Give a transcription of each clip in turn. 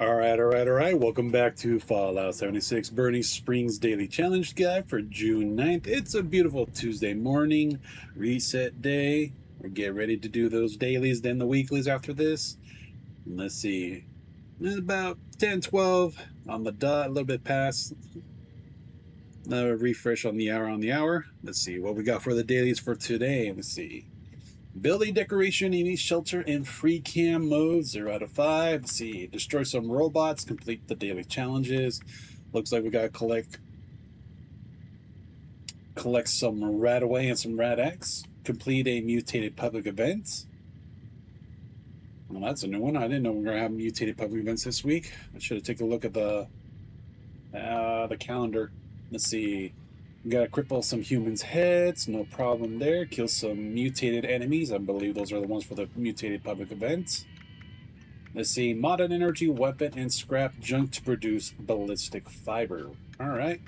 All right. Welcome back to Fallout 76 Burning Springs Daily Challenge Guide for June 9th. It's a beautiful Tuesday morning, reset day. We'll get ready to do those dailies, then the weeklies after this. Let's see. It's about 10:12 on the dot, a little bit past. Another refresh on the hour. Let's see what we got for the dailies for today. Let's see. Building decoration in each shelter in free cam mode, 0 out of 5. Let's see. Destroy some robots, complete the daily challenges. Looks like we gotta collect some RadAway and some Rad-X. Complete a mutated public event. Well, that's a new one. I didn't know we were gonna have mutated public events this week. I should have taken a look at the calendar. Let's see. We gotta cripple some humans' heads, no problem there. Kill some mutated enemies. I believe those are the ones for the mutated public event. Let's see. Modern energy, weapon, and scrap junk to produce ballistic fiber. Alright.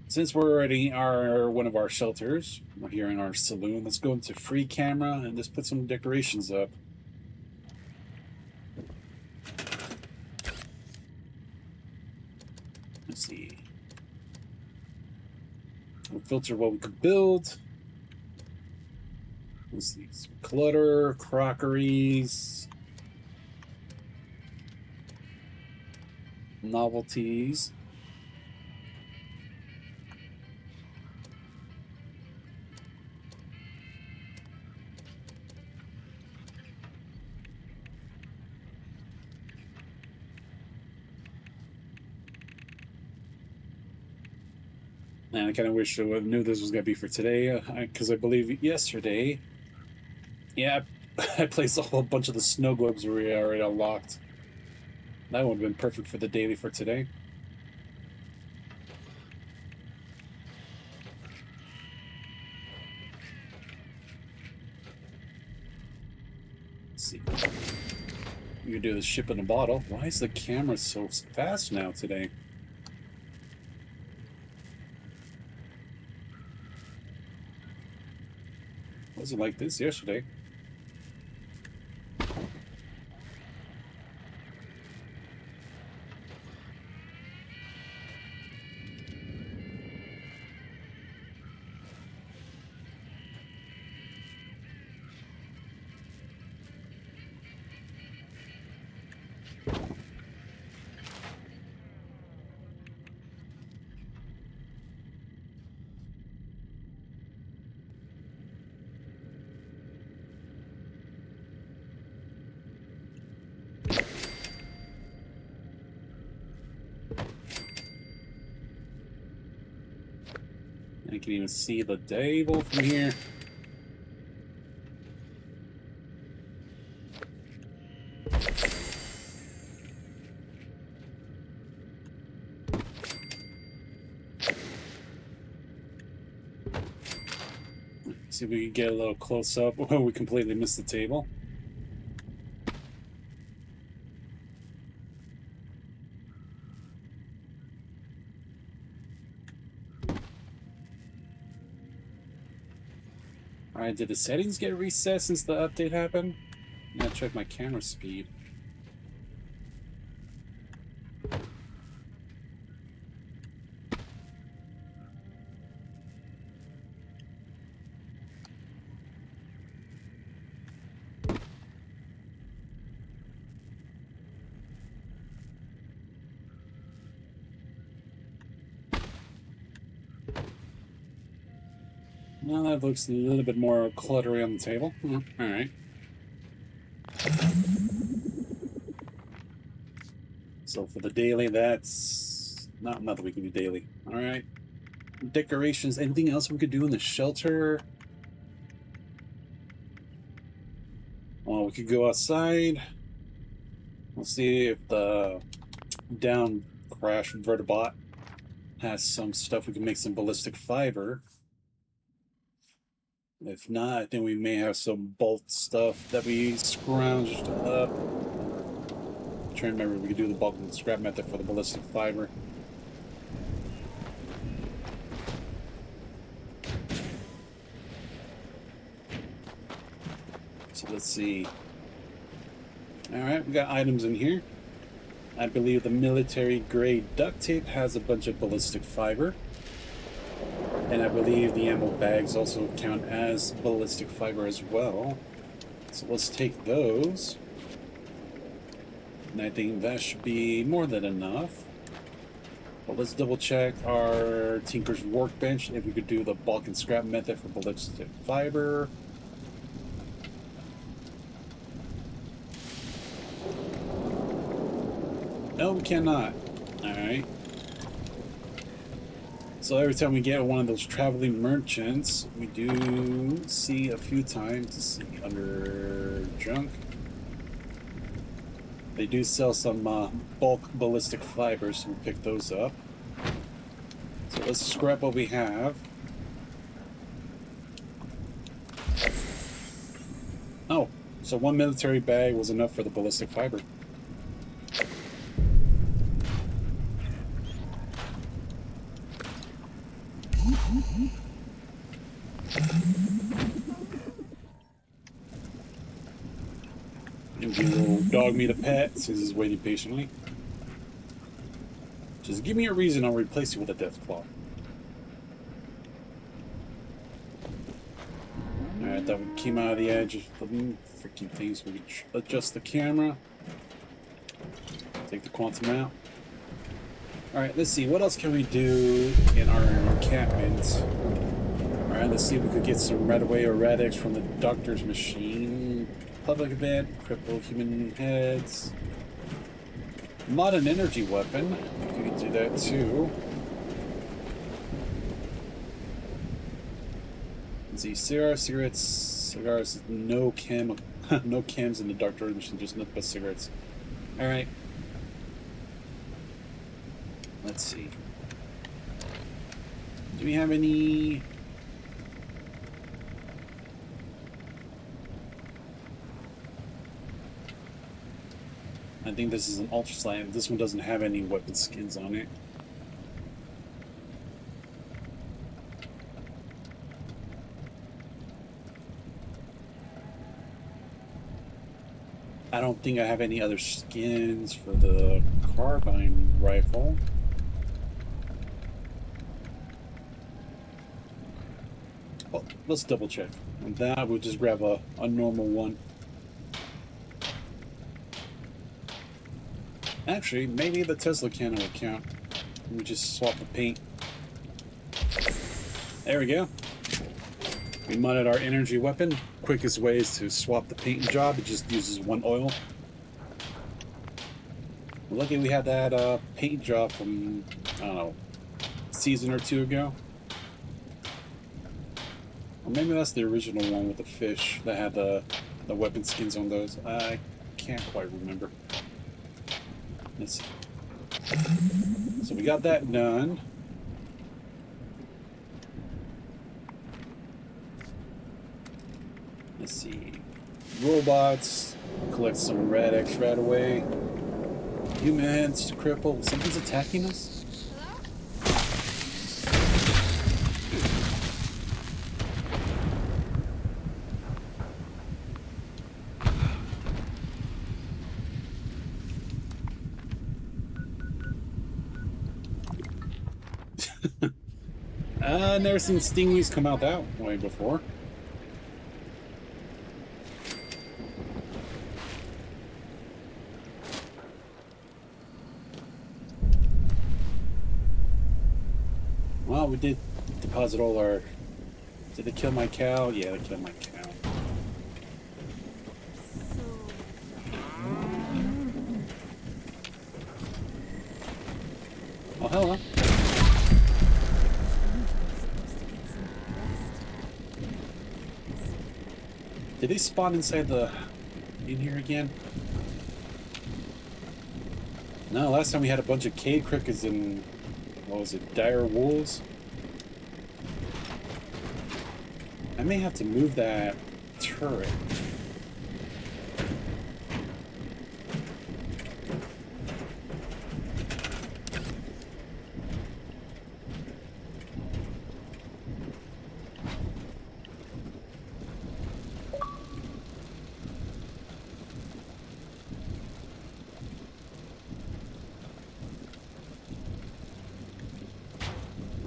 Since we're already one of our shelters, we're here in our saloon, let's go into free camera and just put some decorations up. Let's see. We'll filter what we could build. Let's see. Some clutter, crockeries, novelties. And I kind of wish I knew this was going to be for today, because I believe yesterday, yeah, I placed a whole bunch of the snow globes we already unlocked. That would have been perfect for the daily for today. Let's see. You can do the ship in a bottle. Why is the camera so fast now today? Wasn't like this yesterday. I can even see the table from here. See if we can get a little close up. Oh, we completely missed the table. Alright, did the settings get reset since the update happened? I'm gonna check my camera speed. Well, that looks a little bit more cluttery on the table. Alright. So for the daily, that's not that we can do daily. Alright. Decorations. Anything else we could do in the shelter? Well, we could go outside. We'll see if the down crash vertibot has some stuff we can make some ballistic fiber. If not, then we may have some bolt stuff that we scrounged up. I'm trying to remember if we could do the bulk and scrap method for the ballistic fiber. So let's see. Alright, we got items in here. I believe the military grade duct tape has a bunch of ballistic fiber. And I believe the ammo bags also count as ballistic fiber as well. So let's take those. And I think that should be more than enough. But let's double check our Tinker's Workbench if we could do the bulk and scrap method for ballistic fiber. No, we cannot. Alright. So every time we get one of those traveling merchants, we do see a few times, to see under junk. They do sell some bulk ballistic fibers, so we'll pick those up. So let's scrap what we have. Oh, so one military bag was enough for the ballistic fiber. And we will dog meat a pet since he's waiting patiently. Just give me a reason, I'll replace you with a death claw. Alright, that one came out of the edge of the freaking thing, so we can adjust the camera. Take the quantum out. Alright, let's see, what else can we do in our encampment? Alright, let's see if we could get some RadAway or Rad-X from the doctor's machine. Public event, cripple human heads. Modern energy weapon. We could do that too. Let's see, cigars, no cam, no cams in the doctor's machine, just nothing but cigarettes. Alright. Let's see. Do we have any... I think this is an ultra slam. This one doesn't have any weapon skins on it. I don't think I have any other skins for the carbine rifle. Well, let's double check. And that we'll just grab a normal one. Actually, maybe the Tesla cannon will count. We just swap the paint. There we go. We modded our energy weapon. Quickest way is to swap the paint job. It just uses one oil. Lucky we had that paint job from, I don't know, a season or two ago. Or maybe that's the original one with the fish that had the weapon skins on those. I can't quite remember. Let's see. So we got that done. Let's see. Robots. Collect some Rad-X RadAway. Humans to cripple. Something's attacking us? Never seen stingrays come out that way before. Well, we did deposit all our... Did they kill my cow? Yeah, they killed my cow. Oh, hello. Did they spawn inside in here again? No, last time we had a bunch of cave crickets and, what was it, dire wolves? I may have to move that turret.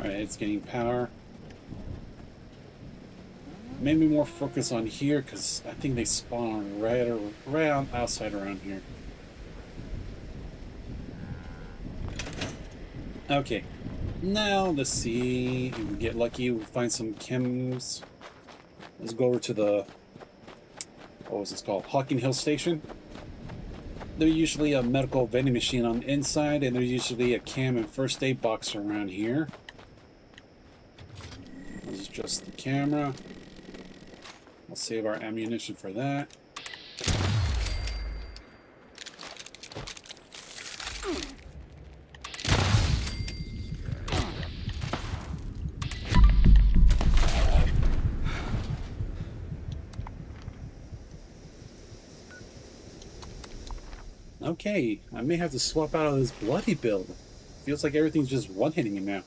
Alright, it's getting power. Maybe more focus on here because I think they spawn right on outside around here. Okay, now let's see if we get lucky. We'll find some chems. Let's go over to the, what was this called? Hawking Hill Station. There's usually a medical vending machine on the inside, and there's usually a cam and first aid box around here. This is just the camera. We'll save our ammunition for that. Okay, I may have to swap out of this bloody build. Feels like everything's just one-hitting me now.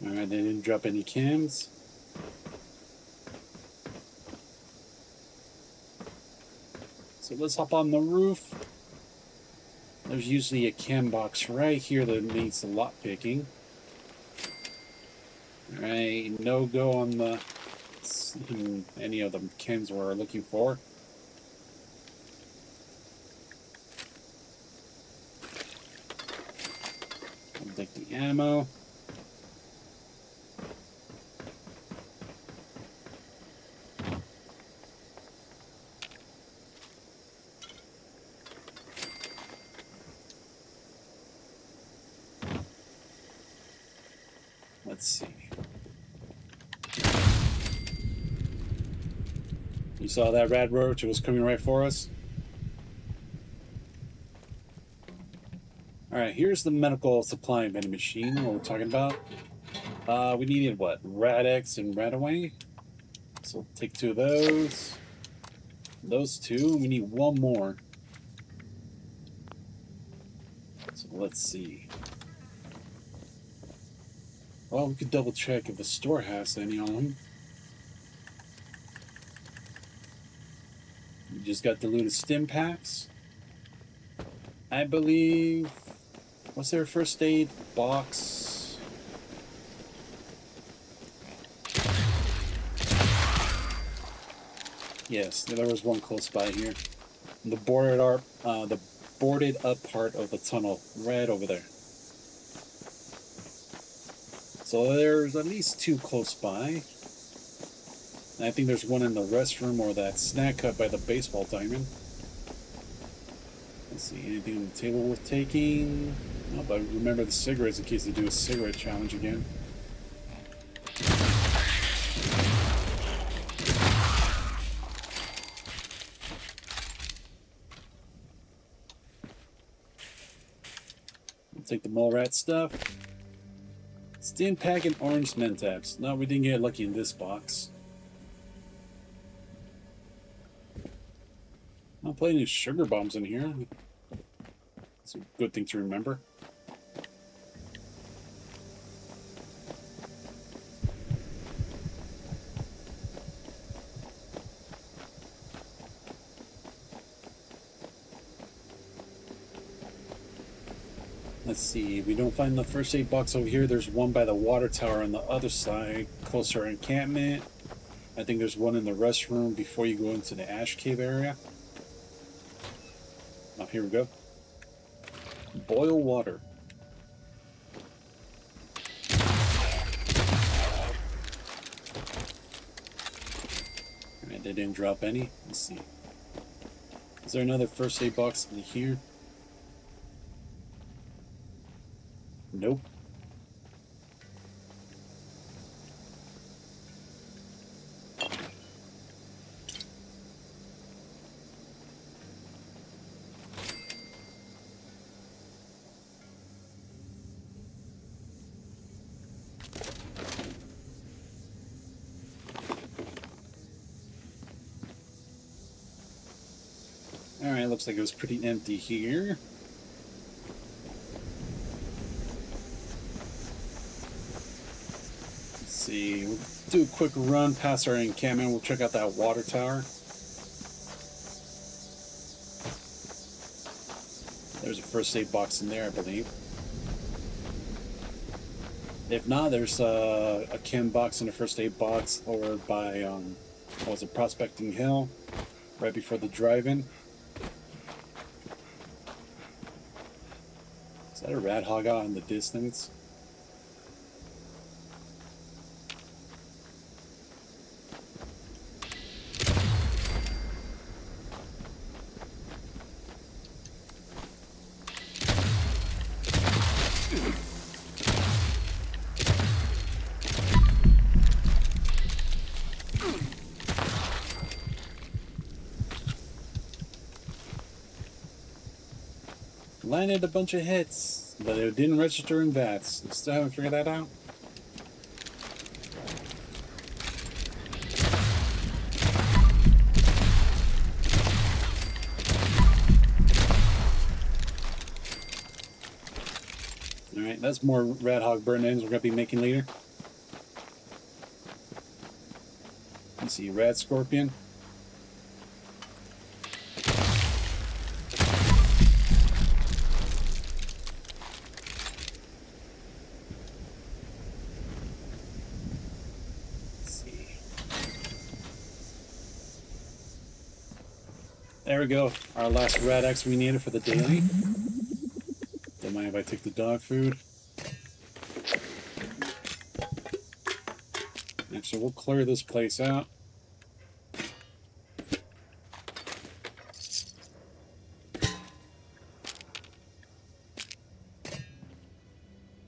Alright, they didn't drop any cams. So let's hop on the roof. There's usually a cam box right here that needs the lock picking. Alright, no go on the any of the cams we're looking for. I'll take the ammo. Let's see. You saw that rad roach? It was coming right for us. Alright, here's the medical supply vending machine, what we're talking about. We needed what? Rad-X and RadAway. So we'll take 2 of those. Those 2. We need 1 more. So let's see. Well, we could double check if the store has any on them. We just got diluted stim packs. I believe. What's their first aid box? Yes, there was one close by here. The boarded up part of the tunnel, right over there. So there's at least 2 close by. And I think there's one in the restroom or that snack hut by the baseball diamond. Let's see, anything on the table worth taking? Oh, but remember the cigarettes in case they do a cigarette challenge again. I'll take the mole rat stuff. Stim pack and orange mentabs. No, we didn't get lucky in this box. Not playing any sugar bombs in here. It's a good thing to remember. Let's see, if we don't find the first aid box over here, there's one by the water tower on the other side, closer to encampment. I think there's one in the restroom before you go into the ash cave area. Oh, here we go. Boil water. Alright, they didn't drop any. Let's see. Is there another first aid box in here? Nope. Alright, looks like it was pretty empty here. see. We'll do a quick run past our encampment. We'll check out that water tower. There's a first aid box in there, I believe. If not, there's a chem box and a first aid box over by, what was it, Prospecting Hill, right before the drive-in. Is that a rat hog out in the distance? Landed a bunch of hits, but it didn't register in VATS. Still haven't figured that out. Alright, that's more Rat Hog burn ends we're going to be making later. Let's see, Rad Scorpion. There we go. Our last Rad-X we needed for the daily. Don't mind if I take the dog food. Actually, we'll clear this place out.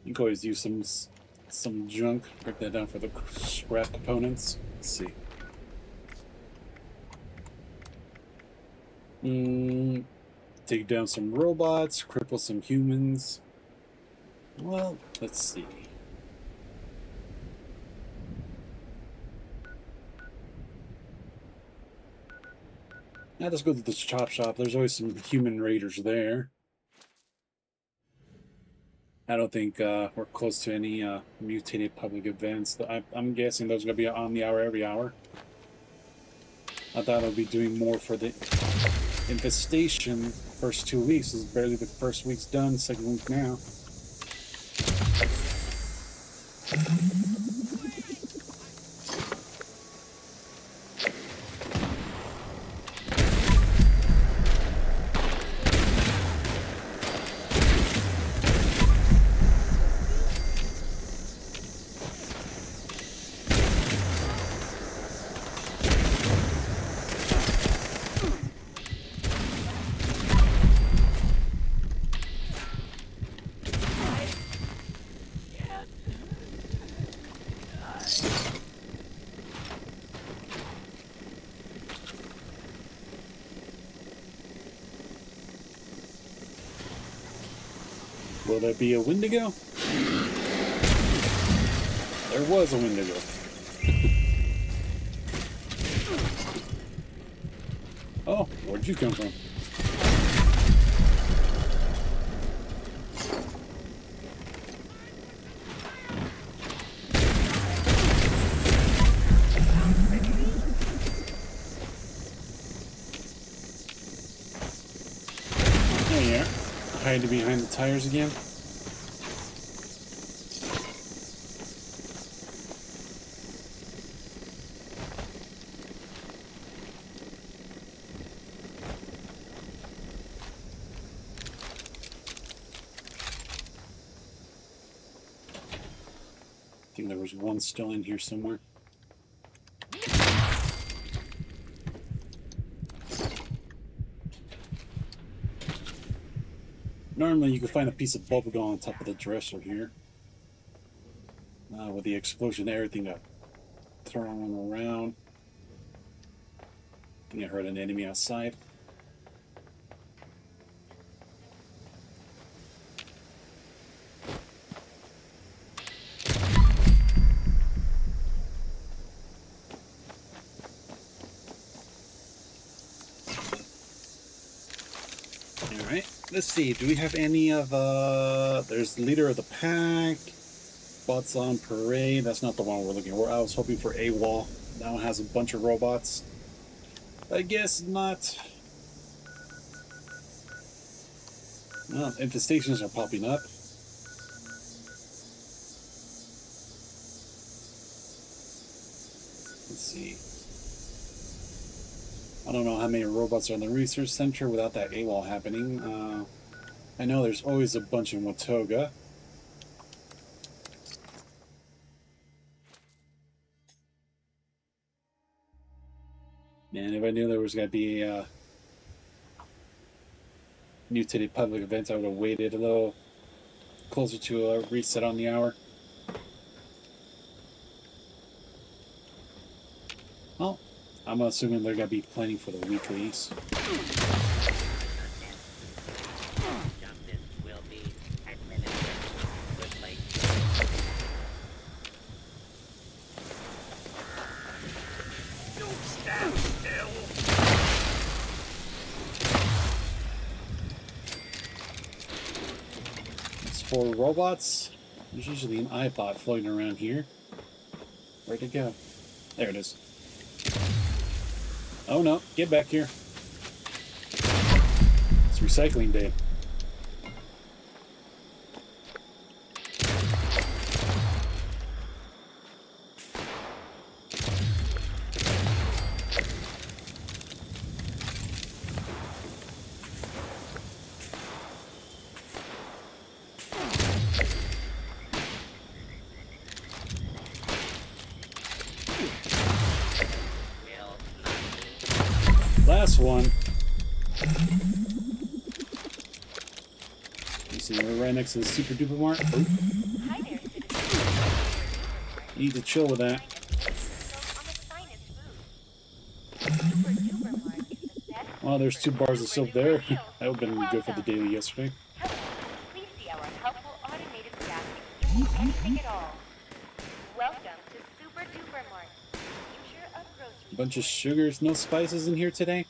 You can always use some junk. Break that down for the scrap components. Let's see. Take down some robots, cripple some humans. Well, let's see. Now let's go to this chop shop. There's always some human raiders there. I don't think we're close to any mutated public events. I'm guessing those are going to be on the hour every hour. I thought I'd be doing more for the infestation. First 2 weeks is barely the first week's done, second week now. Will there be a Wendigo? There was a Wendigo. Oh, where'd you come from? There you are. Hiding behind the tires again. I think there was one still in here somewhere. Normally you can find a piece of bubblegum on top of the dresser here. With the explosion, everything got thrown around. I think I heard an enemy outside. Alright, let's see. Do we have any of there's the leader of the pack. Robots on parade. That's not the one we're looking for. I was hoping for AWOL. That one has a bunch of robots. I guess not. Well, infestations are popping up. Let's see. I don't know how many robots are in the research center without that AWOL happening. I know there's always a bunch in Watoga. And if I knew there was going to be a mutated public event, I would have waited a little closer to a reset on the hour. Well, I'm assuming they're going to be planning for the weeklies. For robots, there's usually an iPod floating around here. Where'd it go? There it is. Oh no, get back here. It's recycling day. Last one. You see, we're right next to the Super Duper Mart. Oh. Hi there, You need to chill with that. Well, there's 2 bars of soap there. That would have been good for the daily yesterday. Please see our helpful automated staff if you need anything at all. Welcome to Super Duper Mart, future of grocery. Bunch of sugars, no spices in here today.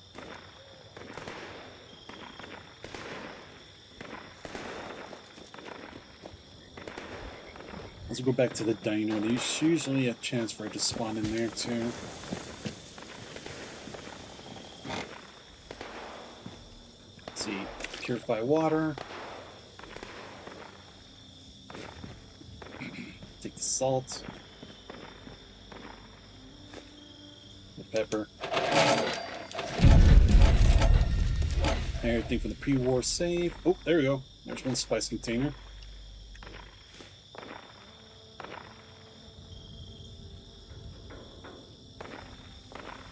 Let's go back to the diner. There's usually a chance for it to spawn in there too. Let's see, purify water. Take the salt. The pepper. Everything for the pre-war save. Oh, there we go. There's one spice container.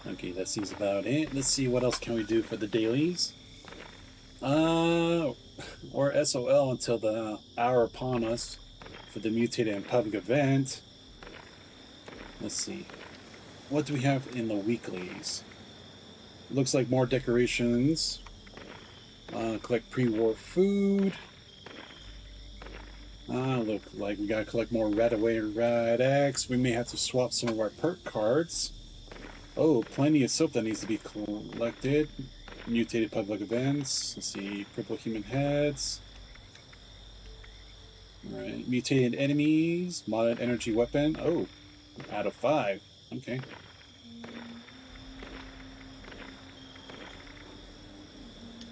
Okay, that seems about it. Let's see what else can we do for the dailies. Or SOL until the hour upon us for the Mutated and public event. Let's see. What do we have in the weeklies? Looks like more decorations. Collect pre-war food. Look like we gotta collect more RadAway and Rad-X. We may have to swap some of our perk cards. Oh, plenty of soap that needs to be collected. Mutated public events. Let's see, Cripple human heads. Alright, mutated enemies. Modded energy weapon. Oh, out of 5. Okay.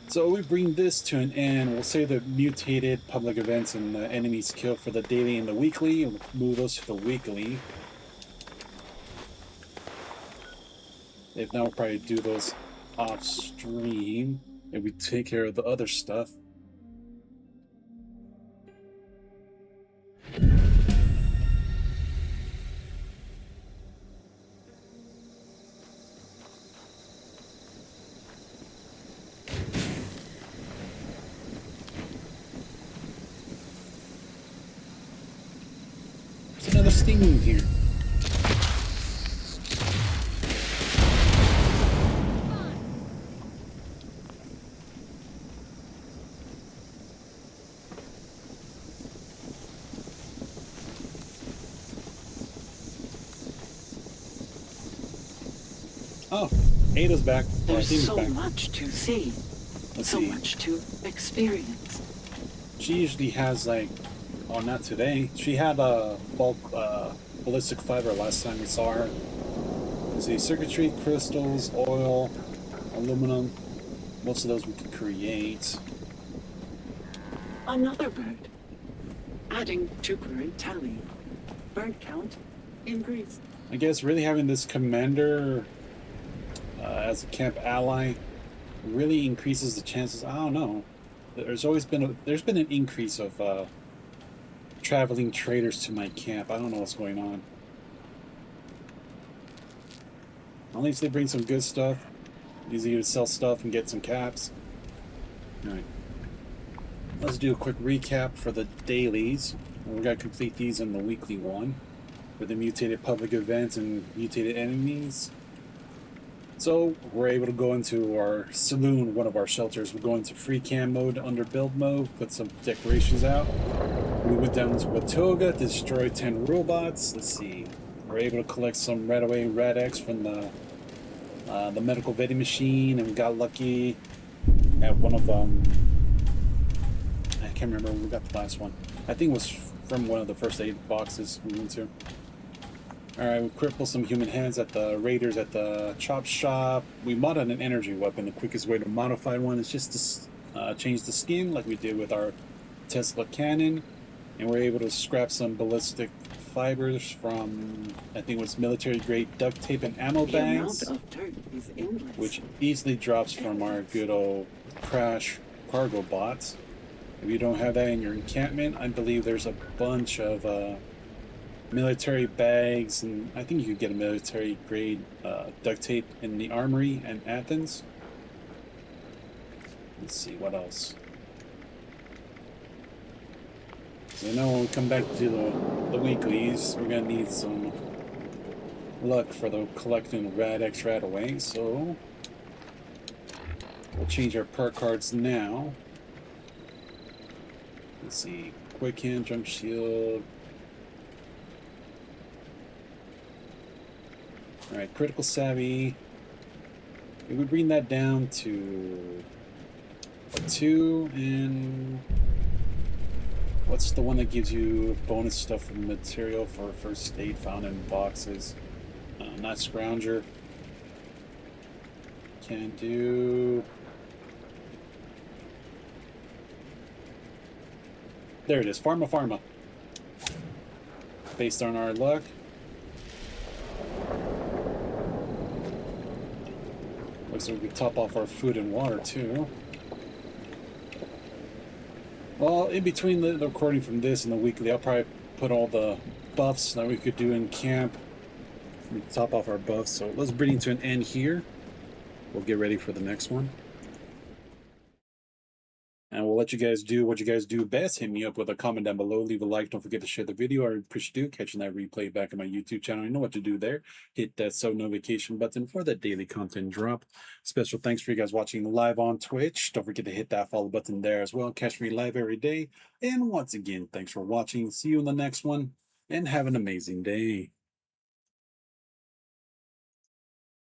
So we bring this to an end. We'll save the mutated public events and the enemies killed for the daily and the weekly. We'll move those to the weekly. If not, we'll probably do those off stream if we take care of the other stuff. There's another stinging here. Oh, Ada's back. There's so back. much to see, Let's so see. much to experience. She usually has like Oh, not today. She had a bulk ballistic fiber last time we saw her. Let's see, circuitry, crystals, oil, aluminum. Most of those we could create. Another bird. Adding to current tally. Bird count increased. I guess really having this commander as a camp ally really increases the chances. I don't know. There's been an increase of traveling traders to my camp. I don't know what's going on. At least they bring some good stuff. Easy to sell stuff and get some caps. Alright. Let's do a quick recap for the dailies. We gotta complete these in the weekly one. For the mutated public events and mutated enemies. So we're able to go into our saloon, one of our shelters. We're going to free cam mode under build mode, put some decorations out. We went down to Watoga, destroyed 10 robots. Let's see. We're able to collect some RadAway Rad-X from the medical vending machine, and we got lucky at one of them. I can't remember when we got the last one. I think it was from one of the first aid boxes we went to. Alright, we crippled some human hands at the raiders at the chop shop. We modded an energy weapon. The quickest way to modify one is just to change the skin like we did with our Tesla cannon. And we're able to scrap some ballistic fibers from, I think it was military grade duct tape and ammo bags, which easily drops from our good old crash cargo bots. If you don't have that in your encampment, I believe there's a bunch of military bags, and I think you could get a military grade duct tape in the armory in Athens. Let's see, what else? So now when we come back to the weeklies, we're gonna need some luck for the collecting Rad-X RadAway, so we'll change our perk cards now. Let's see, quick hand, jump shield. Alright, critical savvy. If we bring that down to a 2, and what's the one that gives you bonus stuff from material for first aid found in boxes? Not Scrounger. Can't do. There it is, Pharma. Based on our luck. Looks like we could top off our food and water too. Well, in between the recording from this and the weekly, I'll probably put all the buffs that we could do in camp. We top off our buffs, so let's bring it to an end here. We'll get ready for the next one. And we'll let you guys do what you guys do best. Hit me up with a comment down below. Leave a like. Don't forget to share the video. I appreciate you catching that replay back on my YouTube channel. You know what to do there. Hit that sub notification button for that daily content drop. Special thanks for you guys watching live on Twitch. Don't forget to hit that follow button there as well. Catch me live every day. And once again, thanks for watching. See you in the next one. And have an amazing day.